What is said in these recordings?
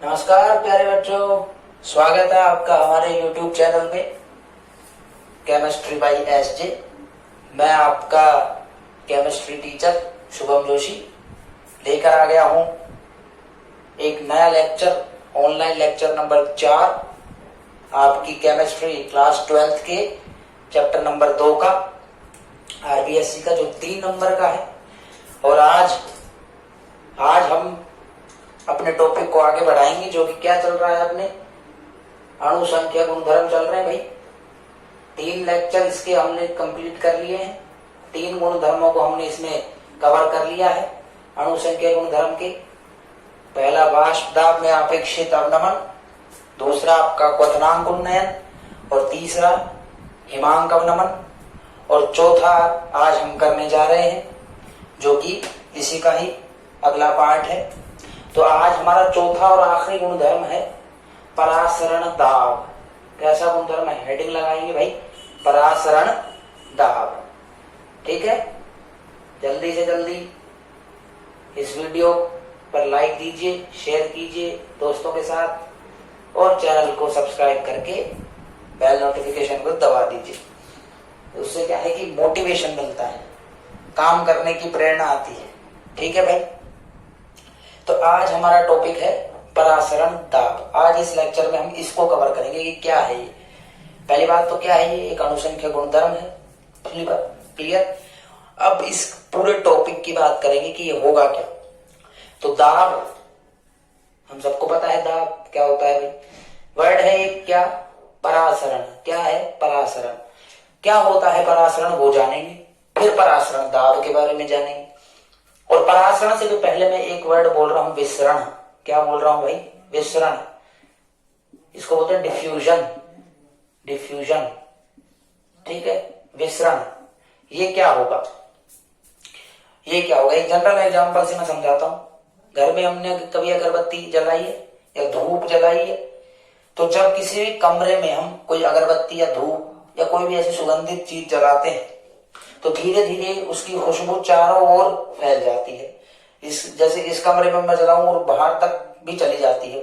नमस्कार प्यारे बच्चों, स्वागत है आपका हमारे YouTube चैनल में केमिस्ट्री बाय एसजे। मैं आपका केमिस्ट्री टीचर शुभम जोशी लेकर आ गया हूँ एक नया लेक्चर, ऑनलाइन लेक्चर नंबर 4, आपकी केमिस्ट्री क्लास 12th के चैप्टर नंबर 2 का, आरबीएससी का जो 3 नंबर का है। और आज हम अपने टॉपिक को आगे बढ़ाएंगे, जो कि क्या चल रहा है, अपने अणु संख्या गुणधर्म चल रहे हैं भाई। 3 लेक्चर इसके हमने कंप्लीट कर लिए हैं। 3 गुणधर्मों को हमने इसमें कवर कर लिया है अणु संख्या गुणधर्म के। पहला वाष्प दाब में अपेक्षित अवनमन, दूसरा आपका क्वथनांक उन्नयन, और तीसरा हिमांक अवनमन, और चौथा आज हम करने जा रहे हैं, जो कि इसी का ही अगला पार्ट है। तो आज हमारा चौथा और आखिरी गुणधर्म है परासरण दाब। कैसा गुणधर्म है? हेडिंग लगाएंगे भाई, परासरण दाब। ठीक है, जल्दी से जल्दी इस वीडियो पर लाइक दीजिए, शेयर कीजिए दोस्तों के साथ, और चैनल को सब्सक्राइब करके बेल नोटिफिकेशन को दबा दीजिए। उससे क्या है कि मोटिवेशन मिलता है, काम करने की प्रेरणा आती है। ठीक है भाई, तो आज हमारा टॉपिक है परासरण दाब। आज इस लेक्चर में हम इसको कवर करेंगे कि क्या है ये। पहली बात तो क्या है, ये एक अणुसंख्या गुणधर्म है। पहली बात क्लियर। अब इस पूरे टॉपिक की बात करेंगे कि ये होगा क्या। तो दाब, हम सबको पता है दाब क्या होता है भाई। वर्ड है एक क्या, परासरण। क्या है? परासरण। क्या होता है परासरण, वो जानेंगे। फिर परासरण दाब के बारे में जानेंगे। और परासरण से भी पहले मैं एक वर्ड बोल रहा हूं, विसरण। क्या बोल रहा हूं भाई? विसरण। इसको बोलते हैं डिफ्यूजन। डिफ्यूजन, ठीक है, विसरण। ये क्या होगा? ये क्या होगा? एक जनरल एग्जांपल से मैं समझाता हूं। घर में हमने कभी अगरबत्ती जलाई है या धूप जलाई है, तो जब किसी भी कमरे में हम कोई अगरबत्ती या धूप या कोई भी ऐसी सुगंधित चीज जलाते हैं, तो धीरे धीरे उसकी खुशबू चारों ओर फैल जाती है। जैसे इस कमरे में मैं जलाऊं और बाहर तक भी चली जाती है,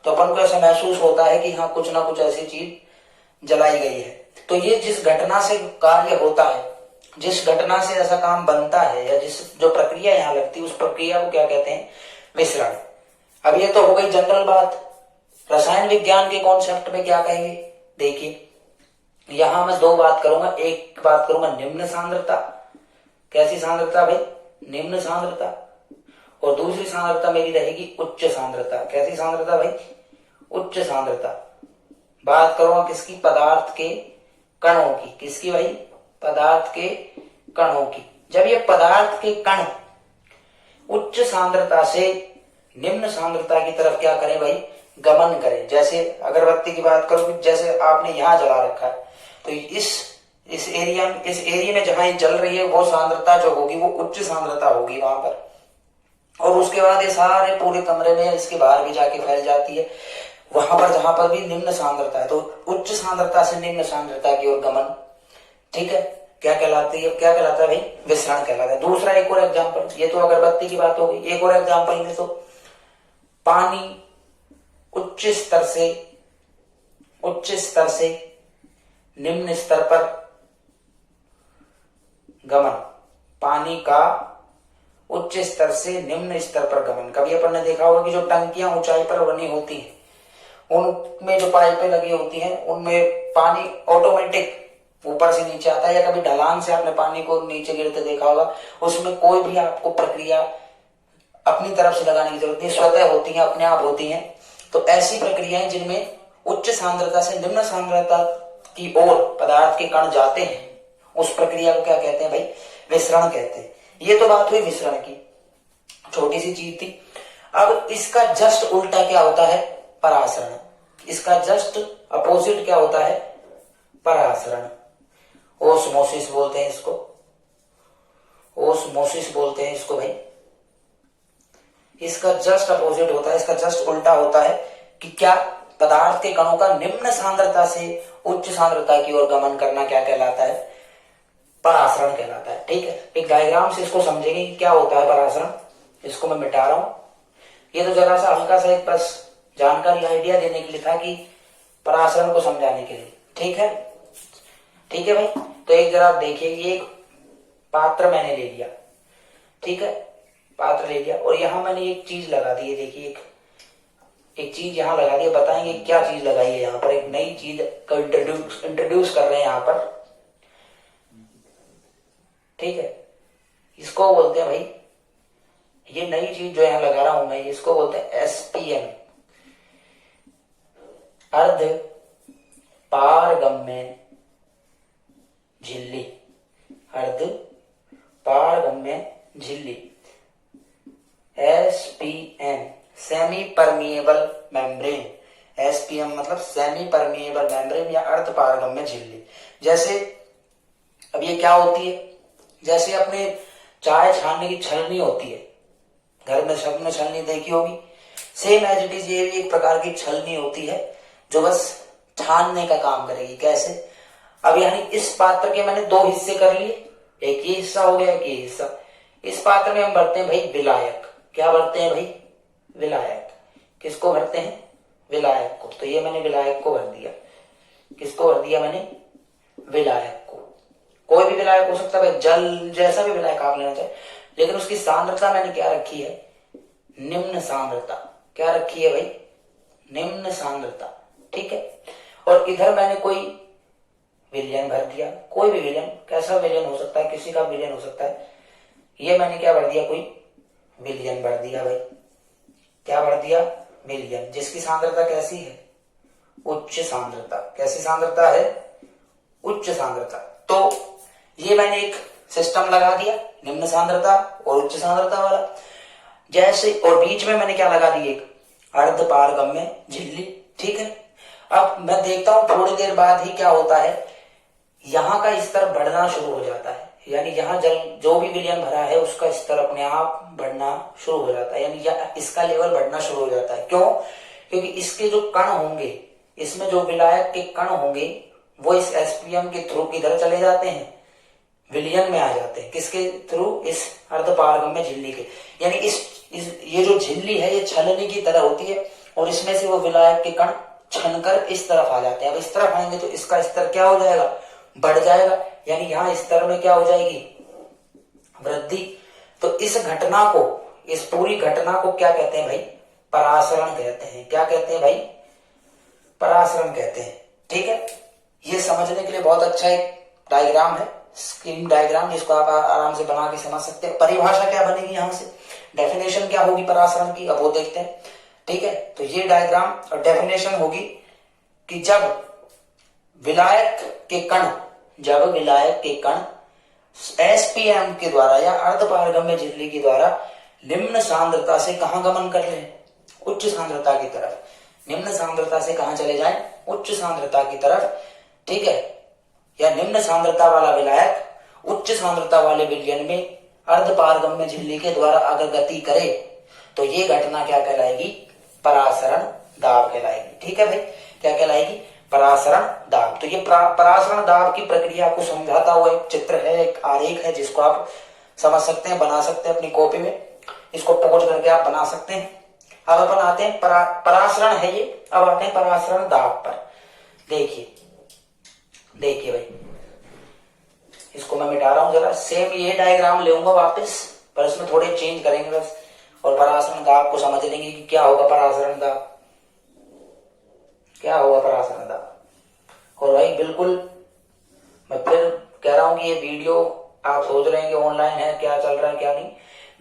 तो अपन को ऐसा महसूस होता है कि हाँ, कुछ ना कुछ ऐसी चीज जलाई गई है। तो ये जिस घटना से कार्य होता है, जिस घटना से ऐसा काम बनता है, या जो प्रक्रिया यहाँ लगती है, उस प्रक्रिया को क्या कहते हैं? मिश्रण। अब ये तो हो गई जनरल बात। रसायन विज्ञान के कॉन्सेप्ट में क्या कहेंगे, देखिए यहां मैं 2 बात करूंगा। एक बात करूंगा निम्न सांद्रता। कैसी सांद्रता भाई? निम्न सांद्रता। और दूसरी सांद्रता मेरी रहेगी उच्च सांद्रता। कैसी सांद्रता भाई? उच्च सांद्रता। बात करूंगा किसकी? पदार्थ के कणों की। किसकी भाई? पदार्थ के कणों की। जब ये पदार्थ के कण उच्च सांद्रता से निम्न सांद्रता की तरफ क्या करें भाई? गमन करें। जैसे अगरबत्ती की बात करूं, जैसे आपने यहां जला रखा है, तो इस एरिया में जहां ये जल रही है, वो सांद्रता जो होगी वो उच्च सांद्रता होगी वहां पर। और उसके बाद ये सारे पूरे कमरे में, इसके बाहर भी जाके फैल जाती है, वहां पर जहां पर भी निम्न सांद्रता है। तो उच्च सांद्रता से निम्न सांद्रता की ओर गमन, ठीक है, क्या कहलाती है? क्या कहलाता है भाई? विसरण कहलाता है। दूसरा एक और एग्जाम्पल, ये तो अगरबत्ती की बात हो गई। एक और एग्जाम्पल में तो पानी उच्च स्तर से निम्न स्तर पर गमन। पानी का उच्च स्तर से निम्न स्तर पर गमन। कभी अपन ने देखा होगा कि जो टंकियां ऊंचाई पर बनी होती हैं, उनमें जो पाइपें लगी होती हैं, उनमें पानी ऑटोमेटिक ऊपर से नीचे आता है। या कभी ढलान से आपने पानी को नीचे गिरते देखा होगा, उसमें कोई भी आपको प्रक्रिया अपनी तरफ से लगाने की जरूरत नहीं, स्वतः होती है, अपने आप होती है। तो ऐसी प्रक्रियाएं जिनमें उच्च सांद्रता से निम्न सांद्रता की ओर पदार्थ के कण जाते हैं, उस प्रक्रिया को क्या कहते हैं भाई? विसरण कहते हैं। ये तो बात हुई विसरण की, छोटी सी चीज थी। अब इसका जस्ट उल्टा क्या होता है? परासरण। इसका जस्ट अपोजिट क्या होता है? परासरण। ओस्मोसिस बोलते हैं इसको। ओस्मोसिस बोलते हैं इसको भाई। इसका जस्ट अपोजिट होता है, इसका जस्ट उल्टा होता है कि क्या? पदार्थ के कणों का निम्न सांद्रता से उच्च सांद्रता की ओर गमन करना क्या कहलाता है? परासरण कहलाता है। ठीक है, एक डायग्राम से इसको समझेंगे कि क्या होता है परासरण। इसको मैं मिटा रहा हूं। ये तो जरा सा हल्का सा एक बस जानकारी आइडिया देने के लिए था, कि परासरण को समझाने के लिए। ठीक है, ठीक है भाई। तो एक जरा आप देखिए, ये एक पात्र मैंने ले लिया, ठीक है, पात्र ले लिया, और यहां मैंने एक चीज लगा दी है। देखिए एक चीज यहां लगा दी है। बताएंगे क्या चीज लगाई है यहाँ पर? एक नई चीज को इंट्रोड्यूस कर रहे हैं यहाँ पर। ठीक है, इसको बोलते हैं भाई, ये नई चीज जो यहां लगा रहा हूं मैं, इसको बोलते हैं एसपीएम, अर्ध पारगम्य झिल्ली। अर्ध पारगम्य झिल्ली, SPM, semi permeable membrane. SPM मतलब सेमी परमिएबल मेम्ब्रेन या अर्ध पारगम्य झिल्ली। जैसे अब ये क्या होती है? जैसे अपने चाय छानने की छलनी होती है, घर में सबने छलनी देखी होगी, सेम एज इट इज ये भी एक प्रकार की छलनी होती है जो बस छानने का काम करेगी। कैसे? अब यानी इस पात्र के मैंने दो हिस्से कर लिए, एक ये हिस्सा हो गया, एक ये हिस्सा। इस पात्र में हम भरते हैं भाई विलायक। क्या भरते हैं भाई? विलायक। किसको भरते हैं? विलायक को। तो ये मैंने विलायक को भर दिया। किसको भर दिया मैंने? विलायक को। कोई भी विलायक हो सकता है, जल जैसा भी विलायक आप लेना चाहे, लेकिन उसकी सांद्रता मैंने क्या रखी है? निम्न सांद्रता। क्या रखी है भाई? निम्न सांद्रता। ठीक है, और इधर मैंने कोई विलयन भर दिया, कोई भी विलयन, कैसा विलयन हो सकता है, किसी का विलयन हो सकता है। ये मैंने क्या भर दिया? कोई विलयन भर दिया भाई। क्या भर दिया? विलयन, जिसकी सांद्रता कैसी है? उच्च सांद्रता। कैसी सांद्रता है? उच्च सांद्रता। तो ये मैंने एक सिस्टम लगा दिया, निम्न सांद्रता और उच्च सांद्रता वाला। जैसे, और बीच में मैंने क्या लगा दी? एक अर्ध पारगम्य झिल्ली। ठीक है, अब मैं देखता हूं थोड़ी देर बाद ही क्या होता है, यहां का स्तर बढ़ना शुरू हो जाता है। यानी यहाँ जल जो भी विलयन भरा है उसका स्तर अपने आप बढ़ना शुरू हो जाता है, यानी इसका लेवल बढ़ना शुरू हो जाता है। क्यों? क्योंकि इसके जो कण होंगे, इसमें जो विलायक के कण होंगे, वो इस एसपीएम के थ्रू किधर चले जाते हैं? विलयन में आ जाते हैं। किसके थ्रू? इस अर्धपारगम्य झिल्ली के। यानी इस ये जो झिल्ली है ये छलनी की तरह होती है, और इसमें से वो विलायक के कण छनकर इस तरफ आ जाते हैं। अब इस तरफ आएंगे तो इसका स्तर क्या हो जाएगा? बढ़ जाएगा। यानी यहाँ स्तर में क्या हो जाएगी? वृद्धि। तो इस घटना को, इस पूरी घटना को क्या कहते हैं भाई? परासरण कहते हैं। क्या कहते हैं भाई? परासरण कहते हैं। ठीक है, ये समझने के लिए बहुत अच्छा एक डायग्राम है, स्कीम डायग्राम, जिसको आप आराम से बना के समझ सकते हैं। परिभाषा क्या बनेगी यहां से? डेफिनेशन क्या होगी परासरण की? अब वो देखते हैं। ठीक है, तो ये डायग्राम और डेफिनेशन होगी कि जब विलायक के कण, जब विलायक के कण एसपीएम के द्वारा या अर्धपारगम्य झिल्ली के द्वारा निम्न सांद्रता से कहां गमन कर रहे हैं? उच्च सांद्रता की तरफ। निम्न सांद्रता से कहां चले जाएं? उच्च सांद्रता की तरफ। ठीक है, या निम्न सांद्रता वाला विलायक उच्च सांद्रता वाले विलयन में अर्धपारगम्य झिल्ली के द्वारा अगर गति करे तो ये घटना क्या कहलाएगी? परासरण दाब कहलाएगी। ठीक है भाई, क्या कहलाएगी? परासरण दाब। तो ये परासरण दाब की प्रक्रिया को समझाता हुआ एक चित्र है, एक आरेख है, जिसको आप समझ सकते हैं, बना सकते हैं अपनी कॉपी में। इसको पोज करके आप बना सकते हैं। अब अपन आते हैं परासरण है ये। अब आते हैं परासरण दाब पर। देखिए देखिए भाई, इसको मैं मिटा रहा हूं जरा। सेम ये डायग्राम लेऊंगा वापस, पर इसमें थोड़े चेंज करेंगे बस, और परासरण दाब को समझ लेंगे कि क्या होगा परासरण दाब, क्या होगा परासरण दाब। और भाई बिल्कुल मैं फिर कह रहा हूं कि ये वीडियो आप सोच रहे हैं कि ऑनलाइन है, क्या चल रहा है क्या नहीं,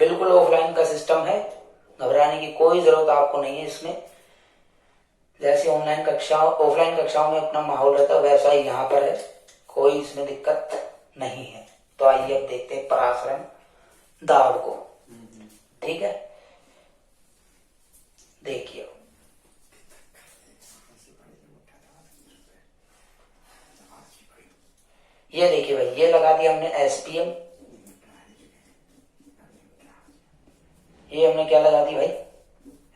बिल्कुल ऑफलाइन का सिस्टम है। घबराने की कोई जरूरत आपको नहीं है इसमें। जैसे ऑनलाइन कक्षाओं, ऑफलाइन कक्षाओं में अपना माहौल रहता है, वैसा ही यहाँ पर है, कोई इसमें दिक्कत नहीं है। तो आइए अब देखते हैं परासरण दाब को। ठीक है, देखिए ये देखिए भाई, ये लगा दिया हमने एसपीएम। ये हमने क्या लगा दी भाई?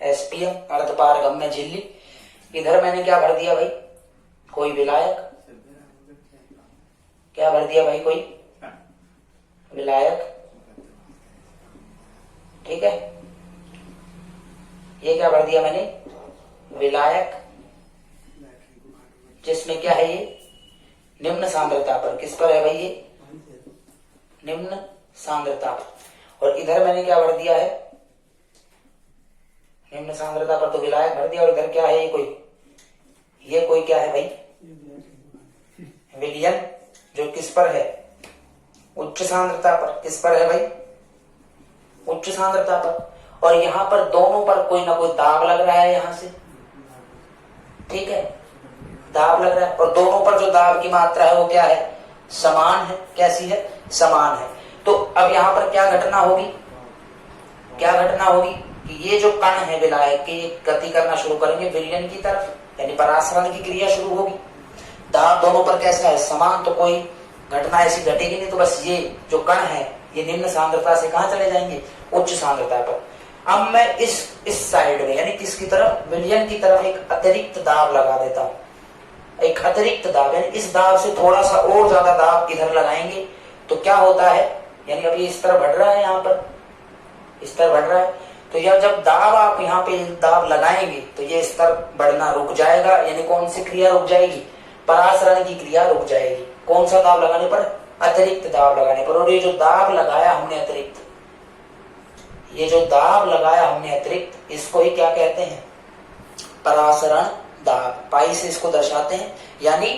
एसपीएम, अर्धपारगम्य झिल्ली। इधर मैंने क्या भर दिया भाई? कोई विलायक। क्या भर दिया भाई? कोई विलायक। ठीक है, ये क्या भर दिया मैंने? विलायक जिसमें क्या है, ये निम्न सांद्रता पर, किस पर है भाई, ये निम्न सांद्रता पर। और इधर मैंने क्या भर दिया है, निम्न सांद्रता पर तो विलायक भर दिया, और इधर क्या है, ये कोई क्या है भाई, विलयन, जो किस पर है, उच्च सांद्रता पर। किस पर है भाई, उच्च सांद्रता पर। और यहां पर दोनों पर कोई ना कोई दाब लग रहा है यहां से, ठीक है, दाब लग रहा है। और दोनों पर जो दाब की मात्रा है वो क्या है, समान है। कैसी है, समान है। तो अब यहां पर क्या घटना होगी, क्या घटना होगी कि ये जो कण है विलायक के, गति करना शुरू करेंगे विलयन की तरफ, यानी परासरण की क्रिया शुरू होगी। दाब दोनों पर कैसा है, समान, तो कोई घटना ऐसी घटेगी नहीं। तो बस ये जो कण है ये निम्न सांद्रता से कहां चले जाएंगे, उच्च सांद्रता पर। अब मैं इस साइड में, यानी किसकी तरफ, विलयन की तरफ एक अतिरिक्त दाब लगा देता हूं। एक अतिरिक्त दाब, यानी इस दाब से थोड़ा सा और ज्यादा दाब इधर लगाएंगे तो क्या होता है, यानी अब ये इस तरह बढ़ रहा है, यहाँ पर इस तरह बढ़ रहा है। तो यह जब दाब आप यहाँ पे दाब लगाएंगे तो ये स्तर बढ़ना रुक जाएगा, यानी कौन सी क्रिया रुक जाएगी, परासरण की क्रिया रुक जाएगी। कौन सा दाब लगाने पर, अतिरिक्त दाब लगाने पर। और ये जो दाब लगाया हमने अतिरिक्त, ये जो दाब लगाया हमने अतिरिक्त, इसको ही क्या कहते हैं, परासरण दाब। पाई से इसको दर्शाते हैं। यानी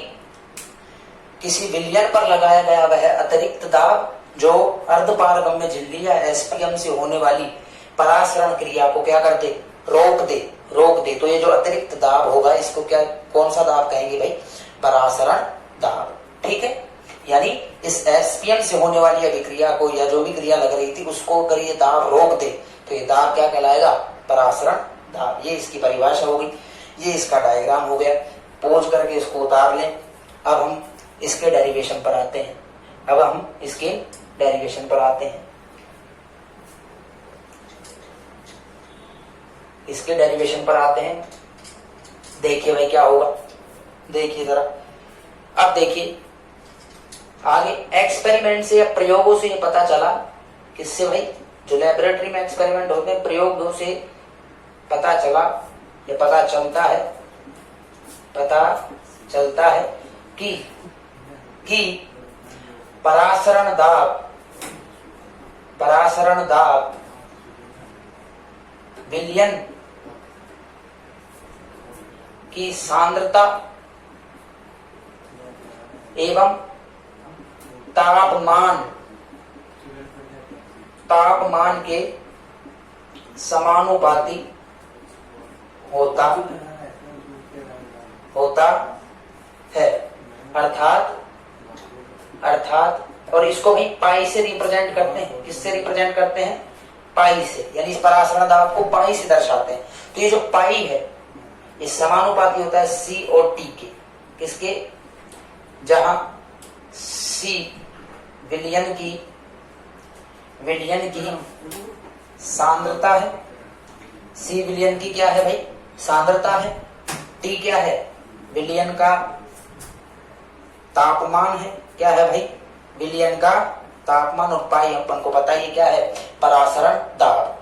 किसी विलयन पर लगाया गया वह अतिरिक्त दाब जो अर्धपारगम्य झिल्ली या एसपीएम से होने वाली परासरण क्रिया को क्या कर दे, रोक दे। तो ये जो अतिरिक्त दाब होगा इसको क्या, कौन सा दाब कहेंगे भाई, परासरण दाब। ठीक है, यानी इस एसपीएम से होने वाली अभिक्रिया को या जो भी क्रिया लग रही थी उसको अगर ये दाब रोक दे तो ये दाब क्या कहलाएगा, परासरण दाब। ये इसकी परिभाषा हो गई, ये इसका डायग्राम हो गया। पोज करके इसको उतार लें। अब हम इसके डेरिवेशन पर आते हैं। इसके डेरिवेशन पर आते हैं। देखिए भाई क्या होगा, देखिए जरा। अब देखिए आगे एक्सपेरिमेंट से या प्रयोगों से ये पता चला, किससे भाई, जो लेबोरेटरी में एक्सपेरिमेंट होते हैं प्रयोगों से पता चला, ये पता चलता है कि परासरण दाब विलयन की सांद्रता एवं तापमान के समानुपाती होता है। अर्थात और इसको भी पाई से रिप्रेजेंट करते हैं। किससे रिप्रेजेंट करते हैं, पाई से, यानी इस परासरण दाब को पाई से दर्शाते हैं। तो ये जो पाई है ये समानुपाती होता है सी और टी के। किसके, जहां सी विलयन की सांद्रता है, सी विलयन की क्या है भाई, सांद्रता है। टी क्या है, विलयन का तापमान है। क्या है भाई, विलयन का तापमान। और पाई अपन को पता है क्या है, परासरण दाब।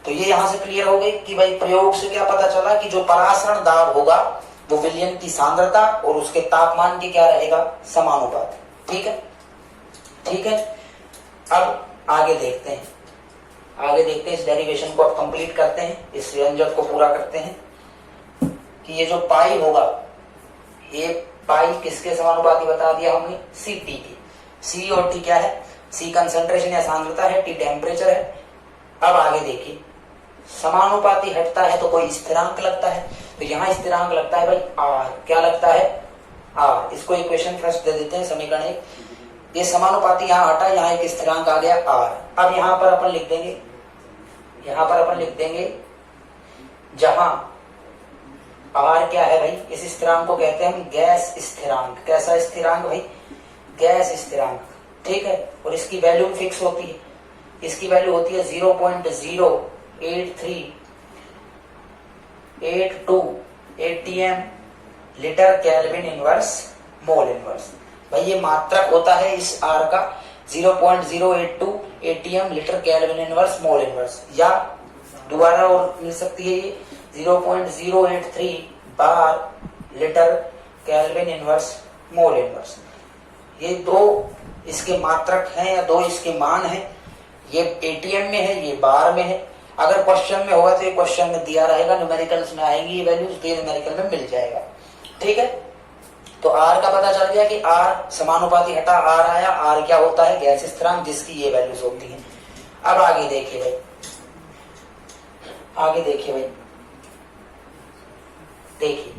तो ये यहां से क्लियर हो गई कि भाई प्रयोग से क्या पता चला कि जो परासरण दाब होगा वो विलयन की सांद्रता और उसके तापमान के क्या रहेगा, समानुपात। ठीक है। अब आगे देखते हैं इस डेरिवेशन को। अब कंप्लीट करते हैं, इस व्यंजक को पूरा करते हैं कि ये जो पाई होगा, ये पाई किसके समानुपाती बता दिया हमने, सी टी की। सी और टी क्या है, सी कंसंट्रेशन या सांद्रता है, टी टेम्परेचर है। अब आगे देखिए, समानुपाती हटता है तो कोई स्थिरांक लगता है। तो यहाँ स्थिरांक लगता है भाई आर। क्या लगता है, आर। इसको इक्वेशन फर्स्ट दे देते हैं, समीकरण एक। ये समानुपाती यहाँ हटा, यहाँ एक स्थिरांक आ गया आर। अब यहाँ पर अपन लिख देंगे जहां आर क्या है भाई, इस स्थिरांक को कहते हैं हम गैस स्थिरांक। कैसा स्थिरांक भाई, गैस स्थिरांक। ठीक है, और इसकी वैल्यू फिक्स होती है, इसकी वैल्यू होती है 0.08382 ATM litre kelvin inverse mole inverse. भाई ये मात्रक होता है इस आर का 0.082 ATM litre kelvin inverse mole inverse. या दोबारा और मिल सकती है ये 0.083 bar litre kelvin inverse mole inverse. ये दो इसके मात्रक हैं या दो इसके मान हैं। ये एटीएम में है, ये बार में है। अगर क्वेश्चन में होगा तो ये क्वेश्चन में दिया रहेगा, न्यूमेरिकल्स में आएंगी ये वैल्यूज, तो ये न्यूमेरिकल में मिल जाएगा। ठीक है, तो आर का पता चल गया कि आर समानुपाती हटा आर आया। आर क्या होता है? गैस स्थिरांक, जिसकी ये वैल्यूज होती हैं। अब आगे देखिए भाई, आगे देखिए भाई, देखिए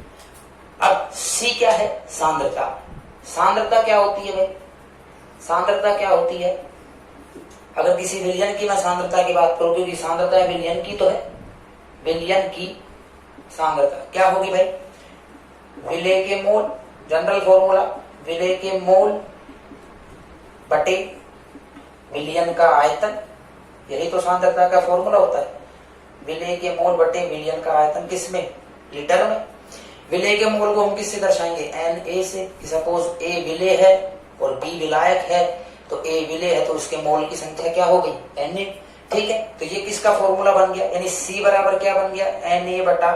अब सी क्या है? सांद्रता। सांद्रता क्या होती है भाई? सांद्रता क्या होती है? अगर किसी विलयन की मैं सांद्रता की बात करूं, क्योंकि सांद्रता है विलयन की, तो है विलयन की सांद्रता क्या होगी भाई? विलेय के मोल, जनरल फॉर्मूला, विलेय के मोल बटे विलयन का आयतन। यही तो सांद्रता का फॉर्मूला होता है, विलेय के मोल बटे विलयन का आयतन। किसमें? लीटर में। विलेय के मोल को हम किससे दर्शाएंगे? Na से। सपोज ए विलेय है और बी विलायक है, तो ए विलेय है तो उसके मोल की संख्या क्या हो गई? Na। ठीक है, तो ये किसका फॉर्मूला बन गया? यानी C बराबर क्या बन गया? Na बटा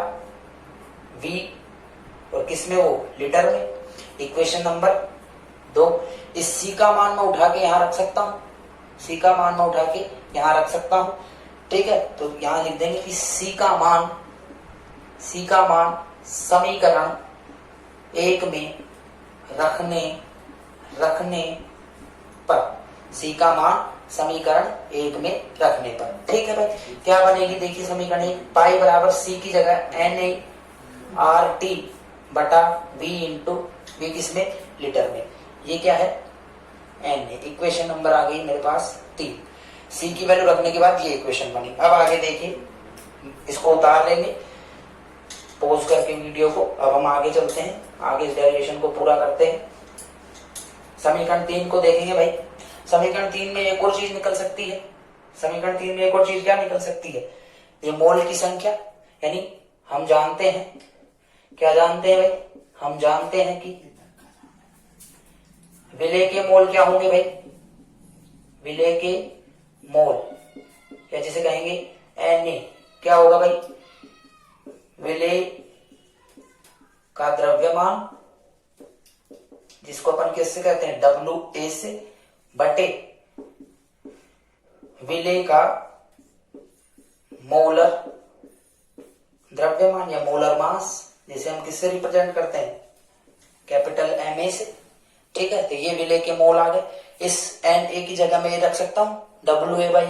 V, और किसमें? वो लीटर में। Equation number 2। इस C का मान मैं उठा के यहां रख सकता हूं, C का मान मैं उठा के यहां रख सकता हूं। ठीक है, तो यहां लिख देंगे कि C का मान समीकरण 1 में रखने पर, C का मान समीकरण 1 में रखने पर। ठीक है भाई, क्या बनेगी? देखिए समीकरण 1, पाई बराबर C की जगह NaRT बटा V इंटू V किसमें? लीटर में। ये क्या है? Na। इक्वेशन नंबर आ गई मेरे पास 3। C की वैल्यू रखने के बाद ये इक्वेशन बनी। अब आगे देखिए, इसको उतार लेंगे पॉज करके वीडियो को। अब हम आगे चलते हैं, आगे इस डेरिवेशन को पूरा करते हैं। समीकरण 3 को देखेंगे भाई। समीकरण 3 में एक और चीज निकल सकती है। समीकरण 3 में एक और चीज क्या निकल सकती है? ये मोल की संख्या। यानी हम जानते हैं, क्या जानते हैं भाई? हम जानते हैं कि विलेय के मोल क्या होंगे भाई? विलेय के मोल, या जिसे कहेंगे Na, क्या होगा भाई? विलेय का द्रव्यमान, जिसको अपन किससे कहते हैं? WA से, बटे विलेय का मोलर द्रव्यमान या मोलर मास, जिसे हम किससे रिप्रेजेंट करते हैं? कैपिटल Ma से। ठीक है, तो ये विलेय के मोल आ गए। इस Na की जगह मैं ये रख सकता हूं WA/Ma,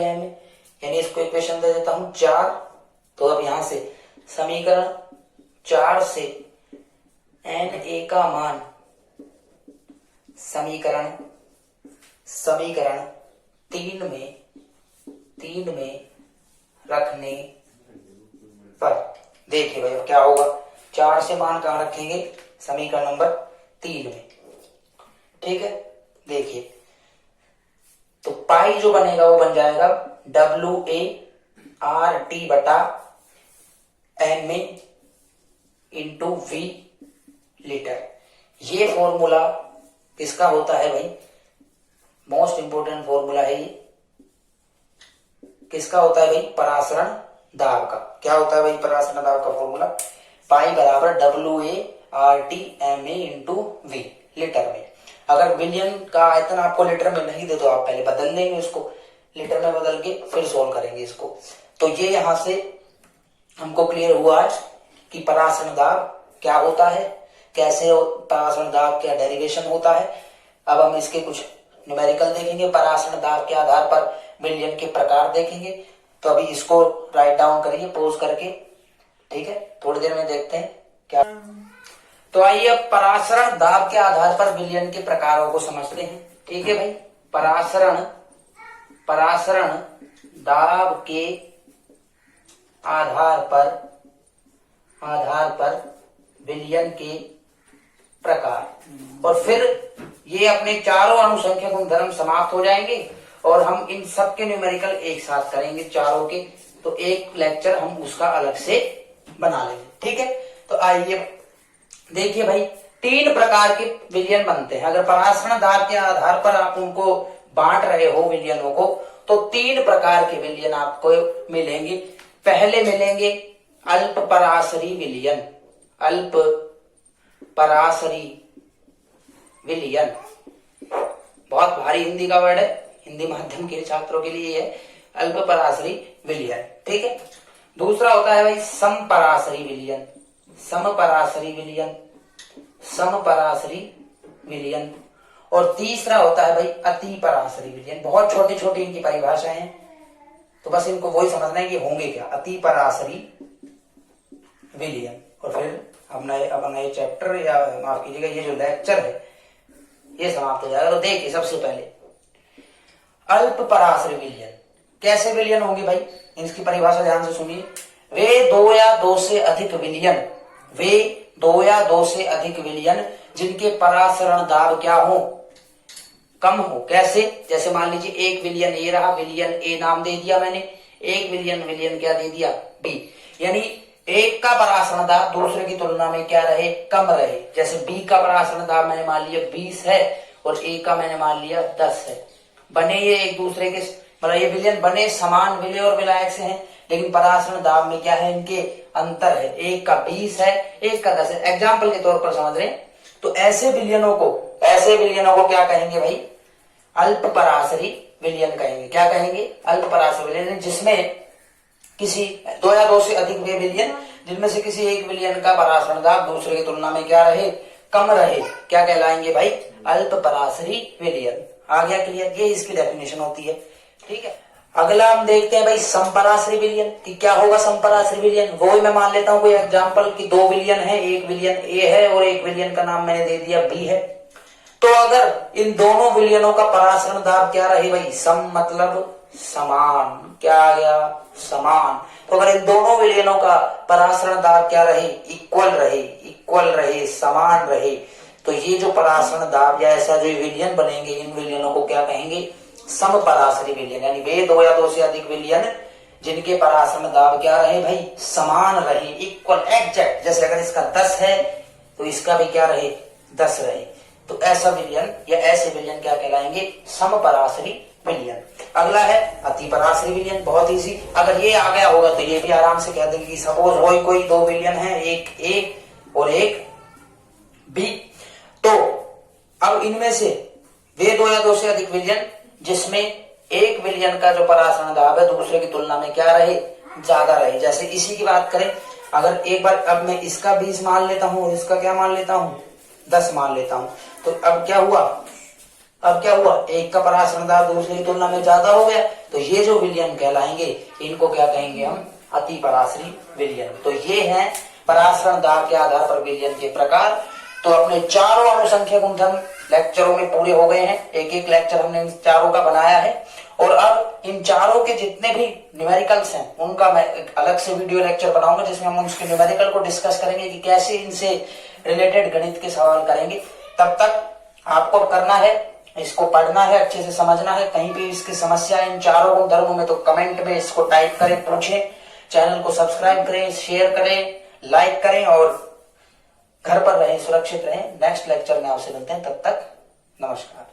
यानी इसको इक्वेशन दे देता हूं 4। तो अब यहां से समीकरण 4 से Na का मान समीकरण 3 में रखने पर, देखिए भाई क्या होगा? 4 से मान कहां रखेंगे? समीकरण नंबर 3 में। ठीक है, देखिए तो पाई जो बनेगा वो बन जाएगा WA/RT बटा Ma इंटू V लीटर। ये फॉर्मूला किसका होता है भाई? मोस्ट इंपोर्टेंट फॉर्मूला है ये। किसका होता है भाई? परासरण दाब का। क्या होता है भाई परासरण दाब का फॉर्मूला? पाई बराबर WA/RT Ma into V litre में। अगर विलयन का आयतन आपको लीटर में नहीं दे तो आप पहले बदल लेंगे उसको, लीटर में बदल के फिर सोल्व करेंगे इसको। तो ये यहां से हमको क्लियर हुआ है कि परासरण दाब क्या होता है, कैसे परासरण दाब क्या डेरिवेशन होता है। अब हम इसके कुछ न्यूमेरिकल देखेंगे, परासरण दाब के आधार पर विलयन के प्रकार देखेंगे। तो अभी इसको राइट डाउन करिए पॉज करके। ठीक है, थोड़ी देर में देखते हैं क्या। तो आइए अब परासरण दाब के आधार पर विलयन के प्रकारों को समझते हैं। ठीक है भाई, परासरण दाब के आधार पर विलयन के प्रकार। और फिर ये अपने चारों अनुसंख्यक गुणधर्म समाप्त हो जाएंगे और हम इन सब के न्यूमेरिकल एक साथ करेंगे चारों के। तो एक लेक्चर हम उसका अलग से बना लेंगे। ठीक है, तो आइए देखिए भाई, 3 प्रकार के विलयन बनते हैं। अगर परासरण दाब के आधार पर आप उनको बांट रहे हो विलयनों को, तो 3 प्रकार के विलयन आपको मिलेंगे। पहले मिलेंगे अल्प पराशरी विलयन, अल्प पराशरी विलयन, बहुत भारी हिंदी का वर्ड है, हिंदी माध्यम के छात्रों के लिए है अल्प पराशरी विलयन। ठीक है। दूसरा होता है भाई समपराशरी विलयन, समपराशरी विलयन, समपराशरी विलयन। और तीसरा होता है भाई अति पराशरी विलयन। बहुत छोटी छोटी इनकी परिभाषाएं हैं, तो बस इनको वही समझना है कि होंगे क्या, अति पराशरी विलयन। और फिर अपना ये चैप्टर या माफ कीजिएगा ये जो लेक्चर है ये समाप्त हो जाएगा। तो देखिए सबसे पहले अल्प पराशरी विलयन, कैसे विलयन होंगे भाई, इसकी परिभाषा ध्यान से सुनिए। वे दो या दो से अधिक विलयन, वे दो या दो से अधिक विलयन जिनके परासरण दाब क्या हो, कम हो। कैसे, जैसे मान लीजिए एक विलयन ए रहा, विलयन ए नाम दे दिया मैंने, एक विलयन क्या दे दिया बी, यानी एक का परासरण दाब दूसरे की तुलना में क्या रहे, कम रहे। जैसे बी का परासरण दाब मैंने मान लिया 20 है और ए का मैंने मान लिया 10 है। बने ये एक दूसरे के, मतलब ये विलयन बने समान विलय और विलायक से हैं, लेकिन परासरण दाब में क्या है, इनके अंतर है, एक का 20 है एक का 10 है। एग्जाम्पल के तौर पर समझ रहे हैं। तो ऐसे विलयनों को क्या कहेंगे भाई, अल्प पराशरी विलयन कहेंगे। क्या कहेंगे, अल्प पराशरी विलयन, जिसमें किसी दो या दो से अधिक वे विलयन जिनमें से किसी एक विलयन का परासरण दाब दूसरे की तुलना में क्या रहे, कम रहे, क्या कहलाएंगे भाई, अल्प पराशरी विलयन। आ गया क्लियर, ये इसकी डेफिनेशन होती है। ठीक है। अगला हम देखते हैं भाई समपराशरी विलयन कि क्या होगा समपराशरी विलयन। वो मैं मान लेता हूं कोई एग्जांपल कि दो विलयन है, एक विलयन ए है और एक विलयन का नाम मैंने दे दिया बी है। तो अगर इन दोनों विलयनों का परासरण दाब क्या रहे भाई, सम मतलब समान, क्या आ गया, समान। तो अगर इन दोनों विलयनों का परासरण दाब क्या रहे, इक्वल रहे, समान रहे, तो ये जो परासरण दाब या ऐसा जो विलयन बनेंगे, इन विलयनों को क्या कहेंगे, समपराशरी विलयन। यानी वे दो या दो से अधिक विलयन जिनके परासरण दाब क्या रहे भाई, समान रहे, इक्वल, एग्जैक्ट। जैसे अगर इसका 10 है तो इसका भी क्या रहे, 10 रहे। तो ऐसा विलयन या ऐसे विलयन क्या कहलाएंगे, समपराशरी विलयन। अगला है अति पराशरी विलयन, बहुत इजी। अगर ये आ गया होगा तो ये भी आराम से कह देंगे कि सपोज वही कोई दो विलयन है, एक ए और एक बी। तो अब इनमें से वे दो या दो से अधिक विलयन जिसमें एक विलयन का जो परासरण दाब है दूसरे की तुलना में क्या रहे, ज्यादा रहे। जैसे इसी की बात करें, अगर एक बार अब मैं इसका 20 मान लेता हूं और इसका क्या मान लेता हूं, 10 मान लेता हूं, तो अब क्या हुआ, एक का परासरण दाब दूसरे की तुलना में ज्यादा हो गया। तो ये जो विलयन कहलाएंगे इनको क्या कहेंगे हम, अति पराशरी विलयन। तो ये है परासरण दाब के आधार पर विलयन के प्रकार। तो अपने चारों अनुसंख्यक गुणधर्म लेक्चरों में पूरे हो गए हैं, एक एक लेक्चर हमने इन चारों का बनाया है। और अब इन चारों के जितने भी न्यूमेरिकल्स हैं उनका मैं एक अलग से वीडियो लेक्चर बनाऊंगा जिसमें हम उसके न्यूमेरिकल को डिस्कस करेंगे कि कैसे इनसे रिलेटेड गणित के सवाल करेंगे। तब तक आपको करना है, इसको पढ़ना है, अच्छे से समझना है। कहीं भी इसकी समस्या इन चारों गुणधर्मों में तो कमेंट में इसको टाइप करें, पूछें। चैनल को सब्सक्राइब करें, शेयर करें, लाइक करें और घर पर रहें, सुरक्षित रहें। नेक्स्ट लेक्चर में आपसे मिलते हैं, तब तक नमस्कार।